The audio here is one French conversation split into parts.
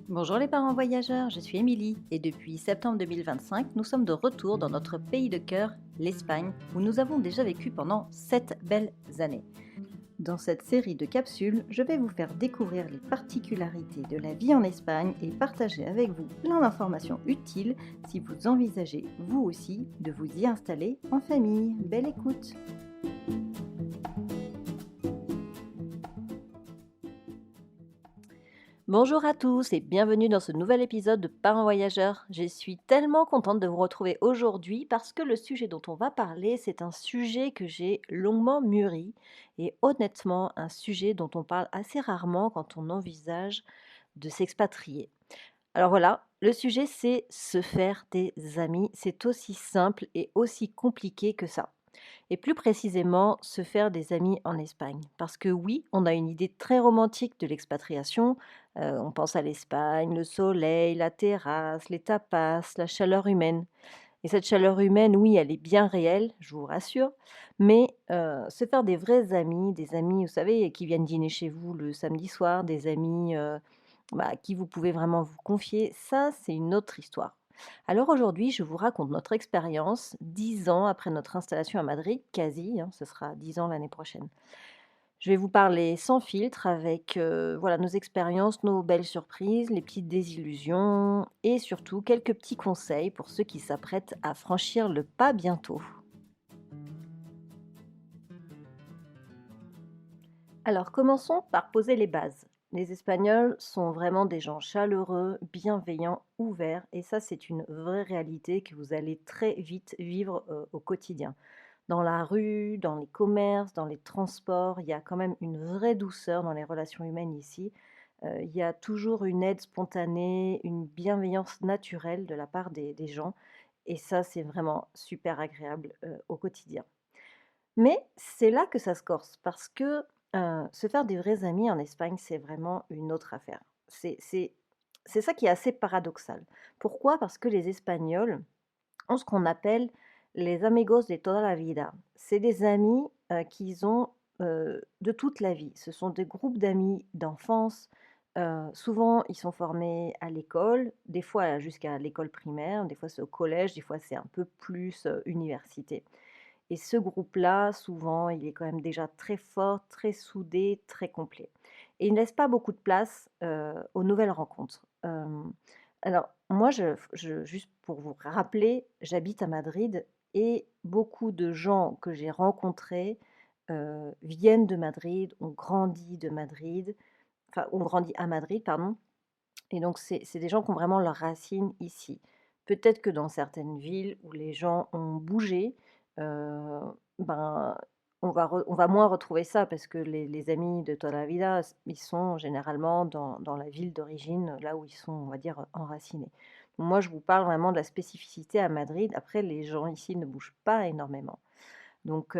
Bonjour les parents voyageurs, je suis Émilie et depuis septembre 2025, nous sommes de retour dans notre pays de cœur, l'Espagne, où nous avons déjà vécu pendant 7 belles années. Dans cette série de capsules, je vais vous faire découvrir les particularités de la vie en Espagne et partager avec vous plein d'informations utiles si vous envisagez, vous aussi, de vous y installer en famille. Belle écoute! Bonjour à tous et bienvenue dans ce nouvel épisode de Parents Voyageurs. Je suis tellement contente de vous retrouver aujourd'hui parce que le sujet dont on va parler, c'est un sujet que j'ai longuement mûri et honnêtement un sujet dont on parle assez rarement quand on envisage de s'expatrier. Alors voilà, le sujet c'est se faire des amis. C'est aussi simple et aussi compliqué que ça. Et plus précisément, se faire des amis en Espagne. Parce que oui, on a une idée très romantique de l'expatriation. On pense à l'Espagne, le soleil, la terrasse, les tapas, la chaleur humaine. Et cette chaleur humaine, oui, elle est bien réelle, je vous rassure. Mais se faire des amis, vous savez, qui viennent dîner chez vous le samedi soir, des amis à qui vous pouvez vraiment vous confier, ça, c'est une autre histoire. Alors aujourd'hui, je vous raconte notre expérience 10 ans après notre installation à Madrid, quasi, hein, ce sera 10 ans l'année prochaine. Je vais vous parler sans filtre avec voilà, nos expériences, nos belles surprises, les petites désillusions et surtout quelques petits conseils pour ceux qui s'apprêtent à franchir le pas bientôt. Alors commençons par poser les bases. Les Espagnols sont vraiment des gens chaleureux, bienveillants, ouverts et ça c'est une vraie réalité que vous allez très vite vivre au quotidien. Dans la rue, dans les commerces, dans les transports, il y a quand même une vraie douceur dans les relations humaines ici. Il y a toujours une aide spontanée, une bienveillance naturelle de la part des gens et ça c'est vraiment super agréable au quotidien. Mais c'est là que ça se corse parce que, se faire des vrais amis en Espagne, c'est vraiment une autre affaire. C'est ça qui est assez paradoxal. Pourquoi? Parce que les Espagnols ont ce qu'on appelle les amigos de toda la vida. C'est des amis, qu'ils ont, de toute la vie. Ce sont des groupes d'amis d'enfance, souvent ils sont formés à l'école, des fois jusqu'à l'école primaire, des fois c'est au collège, des fois c'est un peu plus, université. Et ce groupe-là, souvent, il est quand même déjà très fort, très soudé, très complet. Et il ne laisse pas beaucoup de place, aux nouvelles rencontres. Alors moi, juste pour vous rappeler, j'habite à Madrid et beaucoup de gens que j'ai rencontrés, viennent de Madrid, ont grandi à Madrid, pardon, et donc c'est des gens qui ont vraiment leurs racines ici. Peut-être que dans certaines villes où les gens ont bougé, heu, ben, on va moins retrouver ça parce que les amis de toda la vida, ils sont généralement dans la ville d'origine, là où ils sont, on va dire, enracinés. Moi, je vous parle vraiment de la spécificité à Madrid. Après, les gens ici ne bougent pas énormément. Donc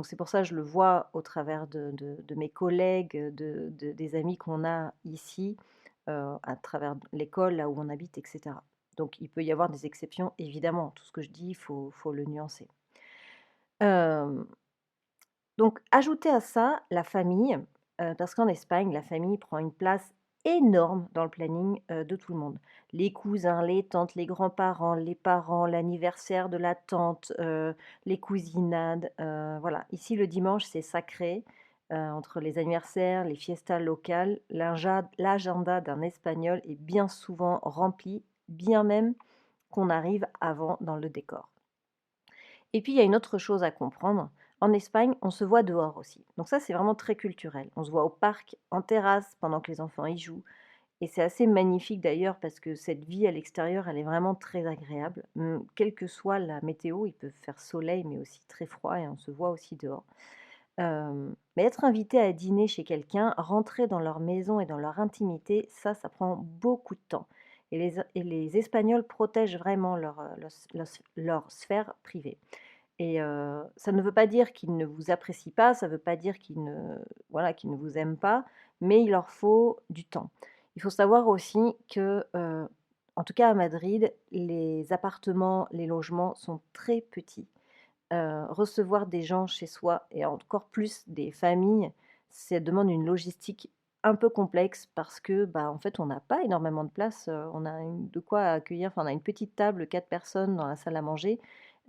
c'est pour ça que je le vois au travers de mes collègues, des amis qu'on a ici, à travers l'école, là où on habite et cetera. Donc il peut y avoir des exceptions évidemment, tout ce que je dis, il faut le nuancer. Hem, donc ajoutez à ça la famille, parce qu'en Espagne, la famille prend une place énorme dans le planning, de tout le monde. Les cousins, les tantes, les grands-parents, les parents, l'anniversaire de la tante, les cousinades, voilà. Ici, le dimanche, c'est sacré, entre les anniversaires, les fiestas locales, l'agenda d'un Espagnol est bien souvent rempli, bien même qu'on arrive avant dans le décor. Et puis, il y a une autre chose à comprendre. En Espagne, on se voit dehors aussi. Donc ça, c'est vraiment très culturel. On se voit au parc, en terrasse, pendant que les enfants y jouent. Et c'est assez magnifique d'ailleurs parce que cette vie à l'extérieur, elle est vraiment très agréable. Quelle que soit la météo, il peut faire soleil, mais aussi très froid, et on se voit aussi dehors. Mais être invité à dîner chez quelqu'un, rentrer dans leur maison et dans leur intimité, ça prend beaucoup de temps. Et les Espagnols protègent vraiment leur sphère privée. Et ça ne veut pas dire qu'ils ne vous apprécient pas, ça ne veut pas dire qu'ils ne voilà, qu'ils ne vous aiment pas, mais il leur faut du temps. Il faut savoir aussi que, en tout cas à Madrid, les appartements, les logements sont très petits. Recevoir des gens chez soi et encore plus des familles, ça demande une logistique un peu complexe parce que, bah, en fait, on n'a pas énormément de place, on a de quoi accueillir, enfin, on a une petite table, 4 personnes dans la salle à manger.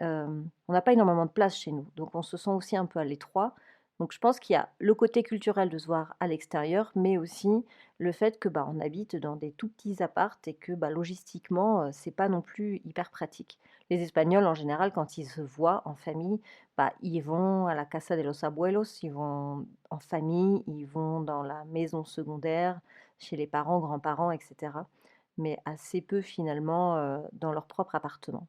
On n'a pas énormément de place chez nous, donc on se sent aussi un peu à l'étroit. Donc je pense qu'il y a le côté culturel de se voir à l'extérieur, mais aussi le fait que, bah, on habite dans des tout petits apparts et que, bah, logistiquement, c'est pas non plus hyper pratique. Les Espagnols, en général, quand ils se voient en famille, bah, ils vont à la casa de los abuelos, ils vont en famille, ils vont dans la maison secondaire, chez les parents, grands-parents, et cetera. Mais assez peu finalement, dans leur propre appartement.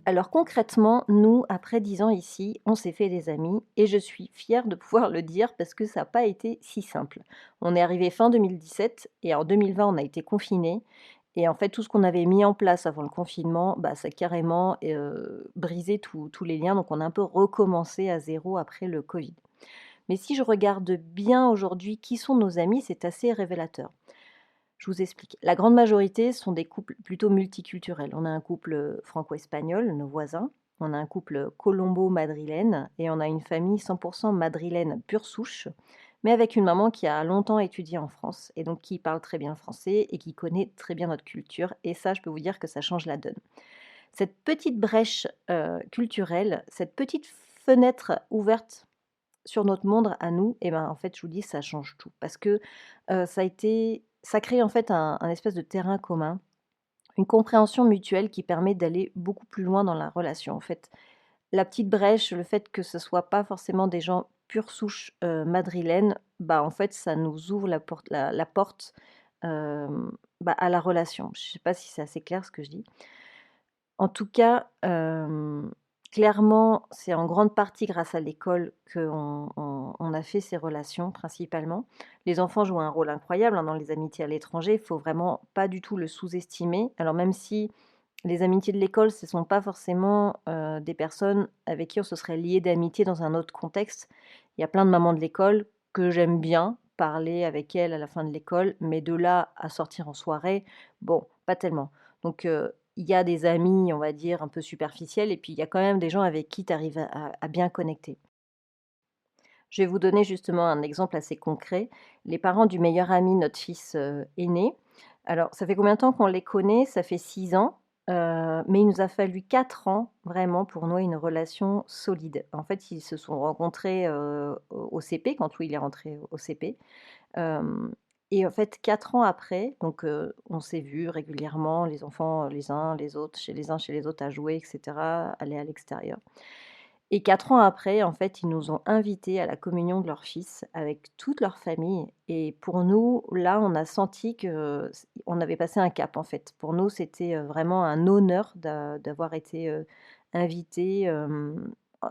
Alors concrètement, nous, après 10 ans ici, on s'est fait des amis et je suis fière de pouvoir le dire parce que ça n'a pas été si simple. On est arrivé fin 2017 et en 2020, on a été confinés et en fait, tout ce qu'on avait mis en place avant le confinement, bah, ça a carrément, brisé tous les liens, donc on a un peu recommencé à zéro après le covid. Mais si je regarde bien aujourd'hui qui sont nos amis, c'est assez révélateur. Je vous explique. La grande majorité sont des couples plutôt multiculturels. On a un couple franco-espagnol, nos voisins. On a un couple colombo-madrilène et on a une famille 100% madrilène pure souche, mais avec une maman qui a longtemps étudié en France et donc qui parle très bien le français et qui connaît très bien notre culture. Et ça, je peux vous dire que ça change la donne. Cette petite brèche culturelle, cette petite fenêtre ouverte sur notre monde à nous, et ben, en fait, je vous dis, ça change tout. Parce que, ça crée en fait un espèce de terrain commun, une compréhension mutuelle qui permet d'aller beaucoup plus loin dans la relation. En fait, la petite brèche, le fait que ce soit pas forcément des gens pure souche, madrilènes, bah, en fait, ça nous ouvre la porte, bah, à la relation. Je sais pas si c'est assez clair ce que je dis? En tout cas, clairement, c'est en grande partie grâce à l'école qu'on a fait ces relations principalement. Les enfants jouent un rôle incroyable, hein, dans les amitiés à l'étranger, il faut vraiment pas du tout le sous-estimer. Alors même si les amitiés de l'école, ce ne sont pas forcément, des personnes avec qui on se serait lié d'amitié dans un autre contexte. Il y a plein de mamans de l'école que j'aime bien, parler avec elles à la fin de l'école, mais de là à sortir en soirée, bon, pas tellement. Donc il y a des amis, on va dire, un peu superficiels et puis il y a quand même des gens avec qui tu arrives à bien connecter. Je vais vous donner justement un exemple assez concret. Les parents du meilleur ami de notre fils, aîné. Alors ça fait combien de temps qu'on les connaît? Ça fait 6 ans, mais il nous a fallu 4 ans vraiment pour nouer une relation solide. En fait, ils se sont rencontrés, au CP, quand lui il est rentré au CP. Hem et en fait 4 ans après, donc on s'est vus régulièrement, les enfants, les uns les autres, chez les uns chez les autres à jouer et cetera, aller à l'extérieur. Et 4 ans après, en fait, ils nous ont invités à la communion de leur fils avec toute leur famille et pour nous, là, on a senti que on avait passé un cap, en fait. Pour nous, c'était, vraiment un honneur d'avoir été, invités,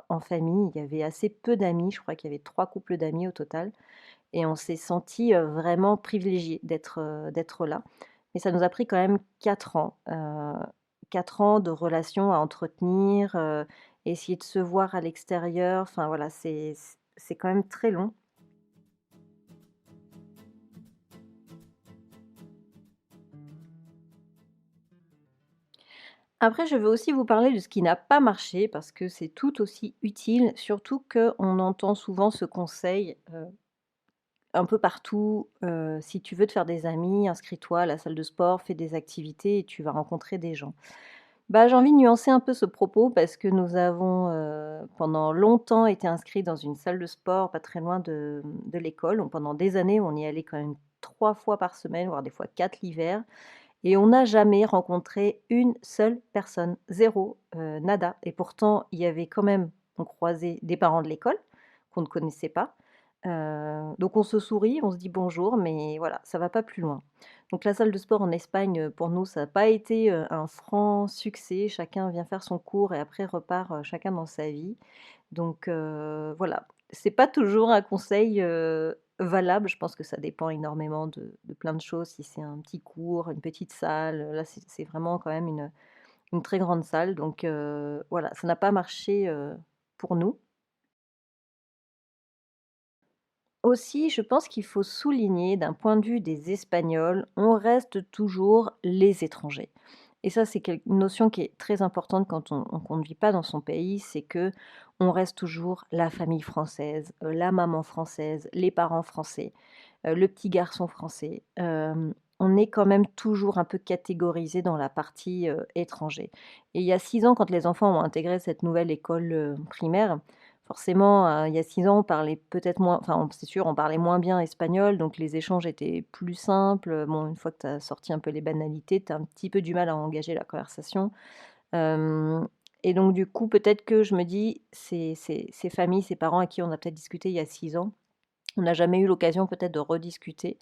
en famille. Il y avait assez peu d'amis, je crois qu'il y avait 3 couples d'amis au total et on s'est sentis, vraiment privilégiés d'être là. Mais ça nous a pris quand même 4 ans, 4 ans de relations à entretenir, essayer de se voir à l'extérieur, enfin voilà, c'est quand même très long. Après, je veux aussi vous parler de ce qui n'a pas marché parce que c'est tout aussi utile, surtout qu'on entend souvent ce conseil, un peu partout, si tu veux te faire des amis, inscris-toi à la salle de sport, fais des activités et tu vas rencontrer des gens. Bah, j'ai envie de nuancer un peu ce propos parce que nous avons, pendant longtemps été inscrits dans une salle de sport pas très loin de l'école. Donc pendant des années, on y allait quand même 3 fois par semaine, voire des fois 4 l'hiver et on n'a jamais rencontré une seule personne, zéro, nada et pourtant il y avait quand même on croisait des parents de l'école qu'on ne connaissait pas. Donc on se sourit, on se dit bonjour, mais voilà, ça va pas plus loin. Donc la salle de sport en Espagne, pour nous, ça n'a pas été, un franc succès. Chacun vient faire son cours et après repart, chacun dans sa vie. Donc voilà, c'est pas toujours un conseil, valable. Je pense que ça dépend énormément de plein de choses. Si c'est un petit cours, une petite salle, là c'est vraiment quand même une très grande salle. Donc voilà, ça n'a pas marché, pour nous. Aussi, je pense qu'il faut souligner d'un point de vue des Espagnols, on reste toujours les étrangers Et ça, c'est une notion qui est très importante quand on ne vit pas dans son pays, c'est que on reste toujours la famille française, la maman française, les parents français, le petit garçon français. On est quand même toujours un peu catégorisé dans la partie, étranger. Et il y a 6 ans, quand les enfants ont intégré cette nouvelle école, primaire, forcément, il y a 6 ans, on parlait peut-être moins, enfin, c'est sûr, on parlait moins bien espagnol, donc les échanges étaient plus simples. Bon, une fois que tu as sorti un peu les banalités, tu as un petit peu du mal à engager la conversation. Hem et donc du coup, peut-être que je me dis, ces familles, ces parents à qui on a peut-être discuté il y a 6 ans, on n'a jamais eu l'occasion peut-être de rediscuter.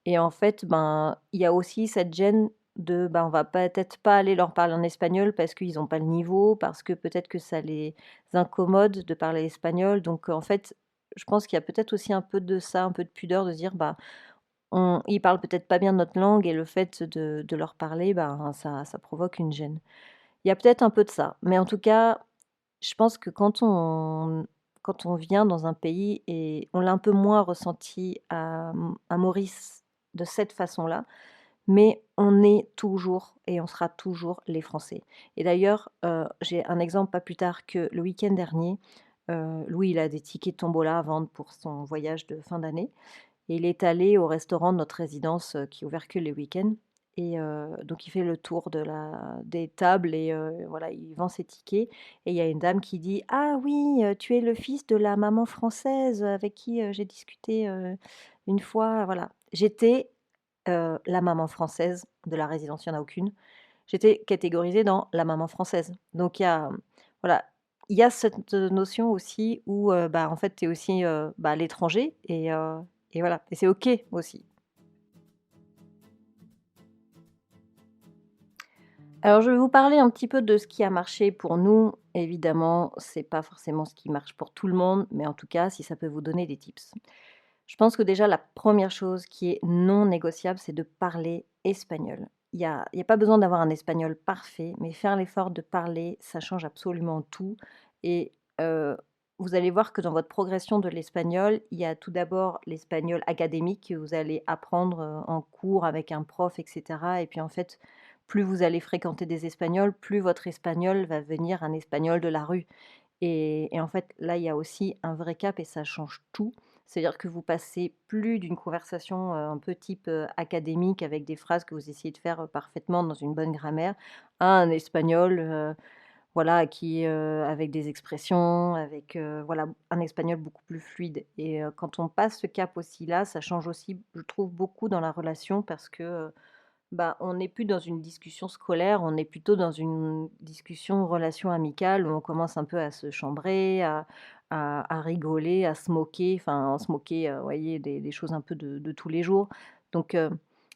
Et en fait, ben, il y a aussi cette gêne de, ben, on va peut-être pas aller leur parler en espagnol parce qu'ils ont pas le niveau, parce que peut-être que ça les incommode de parler espagnol. Donc, en fait, je pense qu'il y a peut-être aussi un peu de ça, un peu de pudeur de se dire, bah, ils parlent peut-être pas bien notre langue et le fait de leur parler, ben, ça provoque une gêne. Il y a peut-être un peu de ça, mais en tout cas, je pense que quand on vient dans un pays, et on l'a un peu moins ressenti à Maurice de cette façon-là, mais on est toujours et on sera toujours les Français. Et d'ailleurs, j'ai un exemple pas plus tard que le week-end dernier. Louis, il a des tickets de tombola à vendre pour son voyage de fin d'année, et il est allé au restaurant de notre résidence, qui est ouvert que les week-ends, et donc il fait le tour des tables, et voilà, il vend ses tickets, et il y a une dame qui dit: «Ah oui, tu es le fils de la maman française avec qui, j'ai discuté, une fois», voilà. J'étais, la maman française de la résidence, il y en a aucune. J'étais catégorisée dans la maman française. Donc il y a, voilà, il y a cette notion aussi où, bah, en fait, tu es aussi, bah, l'étranger, et voilà, et c'est OK aussi. Alors je vais vous parler un petit peu de ce qui a marché pour nous. Évidemment, c'est pas forcément ce qui marche pour tout le monde, mais en tout cas, si ça peut vous donner des tips. Je pense que déjà la première chose qui est non négociable, c'est de parler espagnol. Il y a pas besoin d'avoir un espagnol parfait, mais faire l'effort de parler, ça change absolument tout. Et vous allez voir que dans votre progression de l'espagnol, il y a tout d'abord l'espagnol académique que vous allez apprendre, en cours avec un prof, et cetera, et puis en fait, plus vous allez fréquenter des espagnols, plus votre espagnol va devenir un espagnol de la rue. Et en fait, là, il y a aussi un vrai cap, et ça change tout. C'est-à-dire que vous passez plus d'une conversation, un peu type, académique, avec des phrases que vous essayez de faire, parfaitement dans une bonne grammaire, à un espagnol, voilà, qui, avec des expressions, avec, voilà, un espagnol beaucoup plus fluide. Et quand on passe ce cap aussi là, ça change aussi, je trouve, beaucoup dans la relation, parce que, bah, on n'est plus dans une discussion scolaire, on est plutôt dans une discussion, relation amicale, où on commence un peu à se chambrer, à rigoler, à se moquer, enfin, se moquer, vous voyez, des choses un peu de tous les jours. Donc,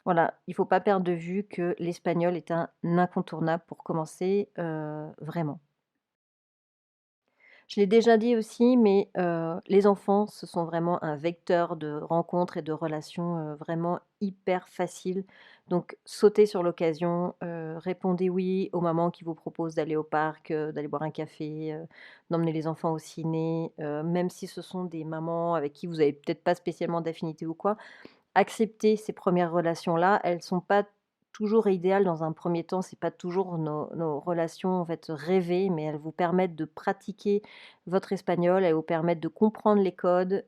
voilà, il faut pas perdre de vue que l'espagnol est un incontournable pour commencer, vraiment. Je l'ai déjà dit aussi, mais les enfants, ce sont vraiment un vecteur de rencontres et de relations, vraiment hyper faciles. Donc sautez sur l'occasion, répondez oui aux mamans qui vous proposent d'aller au parc, d'aller boire un café, d'emmener les enfants au ciné, même si ce sont des mamans avec qui vous avez peut-être pas spécialement d'affinité ou quoi. Accepter ces premières relations-là, elles sont pas toujours idéales dans un premier temps, c'est pas toujours nos relations, en fait, rêvées, mais elles vous permettent de pratiquer votre espagnol, elles vous permettent de comprendre les codes.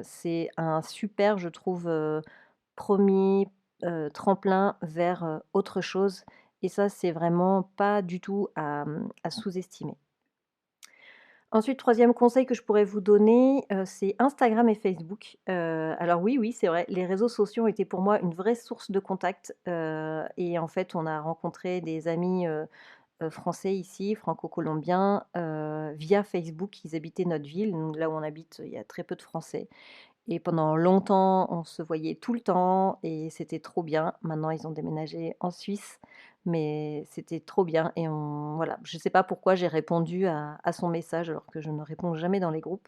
C'est un super, je trouve, 1er, tremplin vers, autre chose, et ça, c'est vraiment pas du tout à sous-estimer. Ensuite, troisième conseil que je pourrais vous donner, c'est Instagram et Facebook. Alors oui, oui, c'est vrai, les réseaux sociaux ont été pour moi une vraie source de contact, et en fait, on a rencontré des amis, français ici, franco-colombiens, via Facebook. Ils habitaient notre ville. Nous, là où on habite, il y a très peu de Français, et pendant longtemps, on se voyait tout le temps, et c'était trop bien. Maintenant, ils ont déménagé en Suisse, mais c'était trop bien, et voilà, je ne sais pas pourquoi j'ai répondu à son message alors que je ne réponds jamais dans les groupes.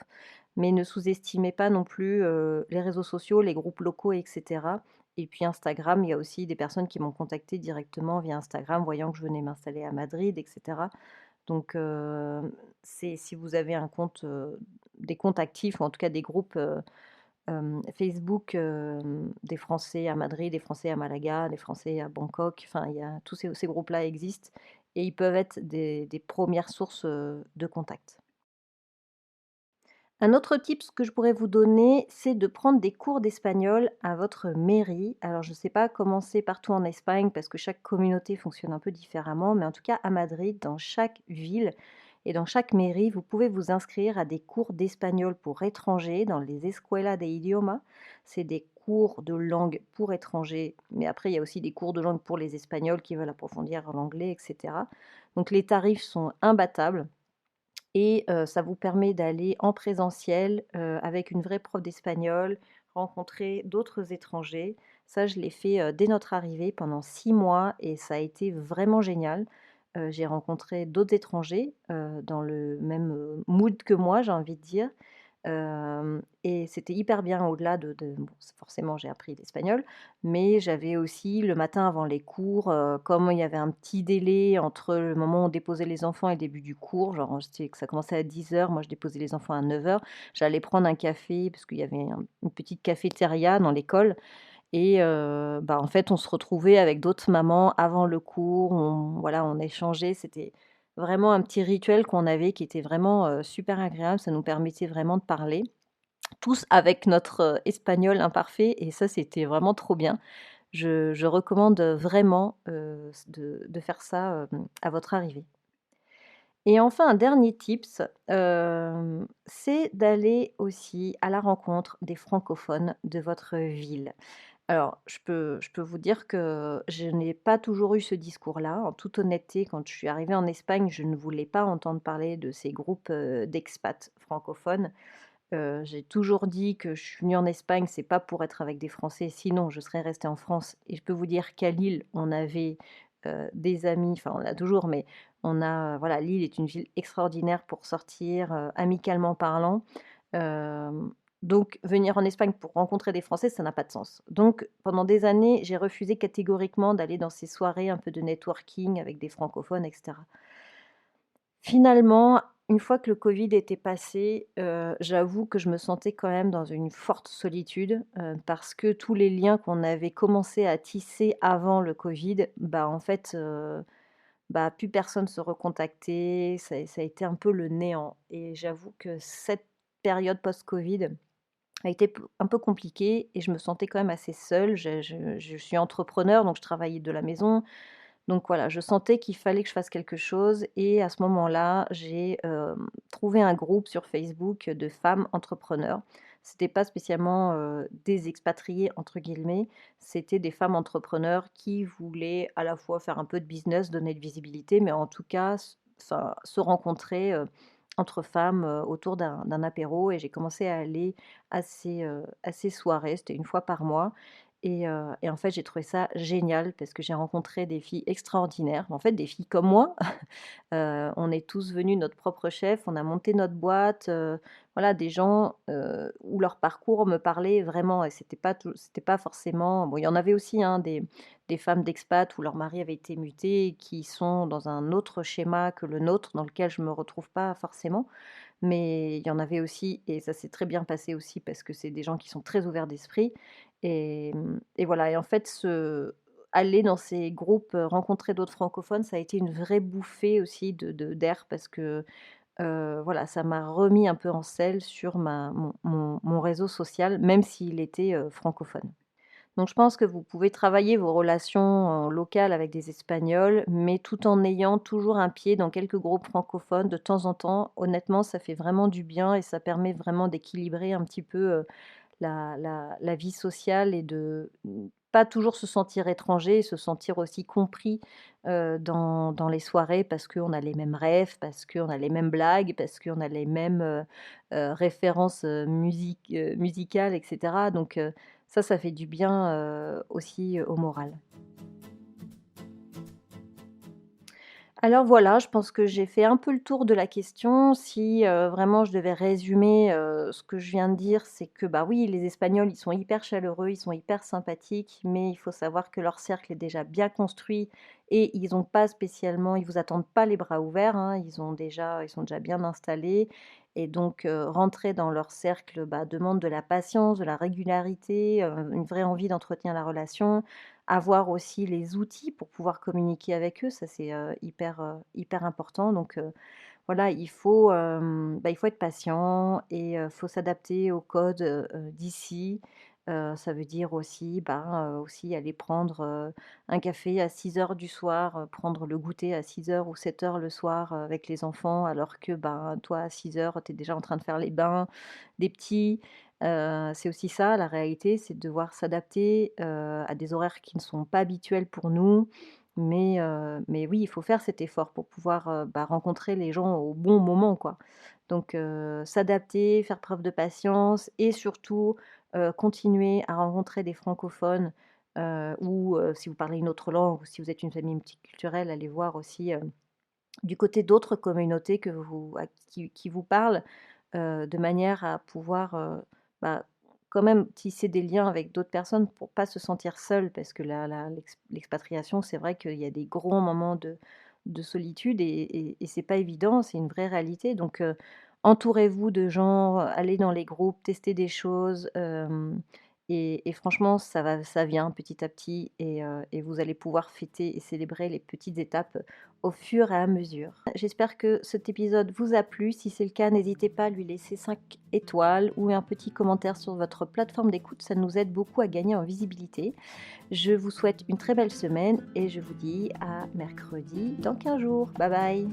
Mais ne sous-estimez pas non plus, les réseaux sociaux, les groupes locaux, et cetera. Et puis Instagram, il y a aussi des personnes qui m'ont contactée directement via Instagram, voyant que je venais m'installer à Madrid, et cetera. Donc c'est si vous avez un compte, des comptes actifs, ou en tout cas des groupes, Facebook, des Français à Madrid, des Français à Malaga, des Français à Bangkok, enfin il y a tous ces groupes-là existent et ils peuvent être des 1 sources, de contact. Un autre tips que je pourrais vous donner, c'est de prendre des cours d'espagnol à votre mairie. Alors je ne sais pas comment c'est partout en Espagne parce que chaque communauté fonctionne un peu différemment, mais en tout cas à Madrid, dans chaque ville et dans chaque mairie, vous pouvez vous inscrire à des cours d'espagnol pour étrangers dans les escuelas de idioma. C'est des cours de langue pour étrangers, mais après il y a aussi des cours de langue pour les Espagnols qui veulent approfondir l'anglais, etc. Donc les tarifs sont imbattables. Et ça vous permet d'aller en présentiel, avec une vraie prof d'espagnol, rencontrer d'autres étrangers. Ça, je l'ai fait, dès notre arrivée pendant 6 mois et ça a été vraiment génial. J'ai rencontré d'autres étrangers, dans le même, mood que moi, j'ai envie de dire. Et c'était hyper bien au-delà de bon, forcément j'ai appris l'espagnol, mais j'avais aussi le matin avant les cours, comme il y avait un petit délai entre le moment où on déposait les enfants et le début du cours, genre c'était que ça commençait à 10 heures, moi je déposais les enfants à 9 heures. J'allais prendre un café parce qu'il y avait une petite cafétéria dans l'école et bah, en fait, on se retrouvait avec d'autres mamans avant le cours, on échangeait. C'était vraiment un petit rituel qu'on avait qui était vraiment, super agréable. Ça nous permettait vraiment de parler, tous avec notre, espagnol imparfait et ça, c'était vraiment trop bien. Je recommande, vraiment, de faire ça, à votre arrivée. Et enfin, un dernier tips, c'est d'aller aussi à la rencontre des francophones de votre ville. Alors, je peux vous dire que je n'ai pas toujours eu ce discours-là. En toute honnêteté, quand je suis arrivée en Espagne, je ne voulais pas entendre parler de ces groupes, d'expats francophones. J'ai toujours dit que je suis venue en Espagne, c'est pas pour être avec des Français, sinon je serais restée en France et je peux vous dire qu'à Lille, on avait, des amis, enfin on l'a toujours, mais on a, voilà, Lille est une ville extraordinaire pour sortir, amicalement parlant. Donc venir en Espagne pour rencontrer des Français, ça n'a pas de sens. Donc pendant des années, j'ai refusé catégoriquement d'aller dans ces soirées un peu de networking avec des francophones et cetera. Finalement, une fois que le covid était passé, j'avoue que je me sentais quand même dans une forte solitude, parce que tous les liens qu'on avait commencé à tisser avant le covid, bah, en fait, bah, plus personne se recontactait, ça a été un peu le néant et j'avoue que cette période post-covid a été p un peu compliquée et je me sentais quand même assez seule. Je suis entrepreneur, donc je travaillais de la maison. Donc voilà, je sentais qu'il fallait que je fasse quelque chose et à ce moment-là, j'ai, trouvé un groupe sur Facebook de femmes entrepreneurs. C'était pas spécialement, «des expatriés» entre guillemets, c'était des femmes entrepreneurs qui voulaient à la fois faire un peu de business, donner de visibilité, mais en tout cas enfin, se rencontrer, entre femmes, autour d'un apéro et j'ai commencé à aller à ces soirées, c'était une fois par mois et en fait, j'ai trouvé ça génial parce que j'ai rencontré des filles extraordinaires, en fait, des filles comme moi. On est tous venus notre propre chef, on a monté notre boîte, voilà, des gens, où leur parcours me parlait vraiment et c'était pas forcément bon, il y en avait aussi, hein, des femmes d'expat où leur mari avait été muté et qui sont dans un autre schéma que le nôtre, dans lequel je me retrouve pas forcément. Mais il y en avait aussi et ça s'est très bien passé aussi parce que c'est des gens qui sont très ouverts d'esprit et voilà et en fait, aller dans ces groupes, rencontrer d'autres francophones, ça a été une vraie bouffée aussi d'air parce que, voilà, ça m'a remis un peu en selle sur mon réseau social, même s'il était, francophone. Donc je pense que vous pouvez travailler vos relations, locales avec des Espagnols, mais tout en ayant toujours un pied dans quelques groupes francophones de temps en temps. Honnêtement, ça fait vraiment du bien et ça permet vraiment d'équilibrer un petit peu, la vie sociale et de, pas toujours se sentir étranger et se sentir aussi compris, dans les soirées parce qu'on a les mêmes rêves, parce qu'on a les mêmes blagues, parce qu'on a les mêmes, références, musicales et cetera. Donc ça fait du bien, aussi, au moral. Alors voilà, je pense que j'ai fait un peu le tour de la question. Si, vraiment je devais résumer, ce que je viens de dire, c'est que, bah, oui, les Espagnols, ils sont hyper chaleureux, ils sont hyper sympathiques, mais il faut savoir que leur cercle est déjà bien construit et ils vous attendent pas les bras ouverts, hein, ils sont déjà bien installés et donc rentrer dans leur cercle, bah, demande de la patience, de la régularité, une vraie envie d'entretenir la relation, avoir aussi les outils pour pouvoir communiquer avec eux, ça c'est, hyper important donc voilà, il faut être patient et faut s'adapter aux codes, d'ici. Ça veut dire aussi, ben, aussi aller prendre, un café à 6 heures du soir, prendre le goûter à 6 heures ou 7 heures le soir, avec les enfants alors que, ben, toi à 6 heures tu es déjà en train de faire les bains des petits. C'est aussi ça la réalité, c'est de devoir s'adapter, à des horaires qui ne sont pas habituels pour nous. Mais oui, il faut faire cet effort pour pouvoir, bah, rencontrer les gens au bon moment, quoi. Donc s'adapter, faire preuve de patience et surtout, continuer à rencontrer des francophones, ou si vous parlez une autre langue ou si vous êtes une famille multiculturelle, allez voir aussi, du côté d'autres communautés que vous à qui vous parlent, de manière à pouvoir, bah, quand même tisser des liens avec d'autres personnes pour pas se sentir seul. Parce que l'expatriation, c'est vrai qu'il y a des gros moments de solitude et c'est pas évident, c'est une vraie réalité donc entourez-vous de gens, allez dans les groupes, testez des choses, et franchement ça vient petit à petit et vous allez pouvoir fêter et célébrer les petites étapes au fur et à mesure. J'espère que cet épisode vous a plu. Si c'est le cas, n'hésitez pas à lui laisser 5 étoiles ou un petit commentaire sur votre plateforme d'écoute. Ça nous aide beaucoup à gagner en visibilité. Je vous souhaite une très belle semaine et je vous dis à mercredi dans 15 jours. Bye bye.